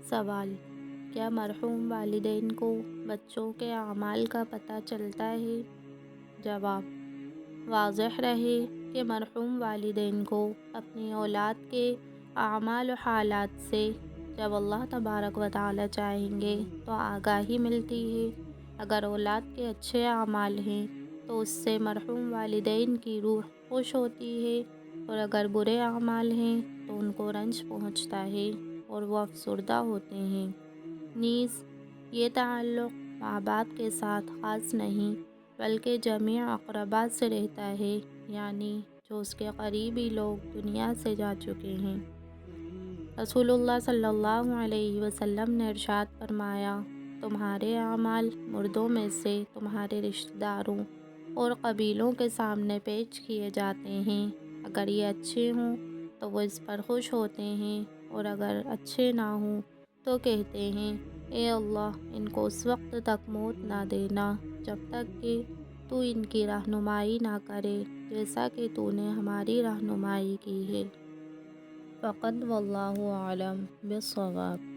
سوال: کیا مرحوم والدین کو بچوں کے اعمال کا پتہ چلتا ہے؟ جواب: واضح رہے کہ مرحوم والدین کو اپنی اولاد کے اعمال و حالات سے جب اللہ تبارک و تعالی چاہیں گے تو آگاہی ملتی ہے۔ اگر اولاد کے اچھے اعمال ہیں تو اس سے مرحوم والدین کی روح خوش ہوتی ہے، اور اگر برے اعمال ہیں تو ان کو رنج پہنچتا ہے اور وہ افسردہ ہوتے ہیں۔ نیز یہ تعلق ماں باپ کے ساتھ خاص نہیں بلکہ جمیع اقربا سے رہتا ہے، یعنی جو اس کے قریبی لوگ دنیا سے جا چکے ہیں۔ رسول اللہ صلی اللہ علیہ وسلم نے ارشاد فرمایا: تمہارے اعمال مردوں میں سے تمہارے رشتہ داروں اور قبیلوں کے سامنے پیش کیے جاتے ہیں۔ اگر یہ اچھے ہوں تو وہ اس پر خوش ہوتے ہیں، اور اگر اچھے نہ ہوں تو کہتے ہیں: اے اللہ، ان کو اس وقت تک موت نہ دینا جب تک کہ تو ان کی رہنمائی نہ کرے جیسا کہ تو نے ہماری رہنمائی کی ہے۔ فقط واللہ اعلم بالصواب۔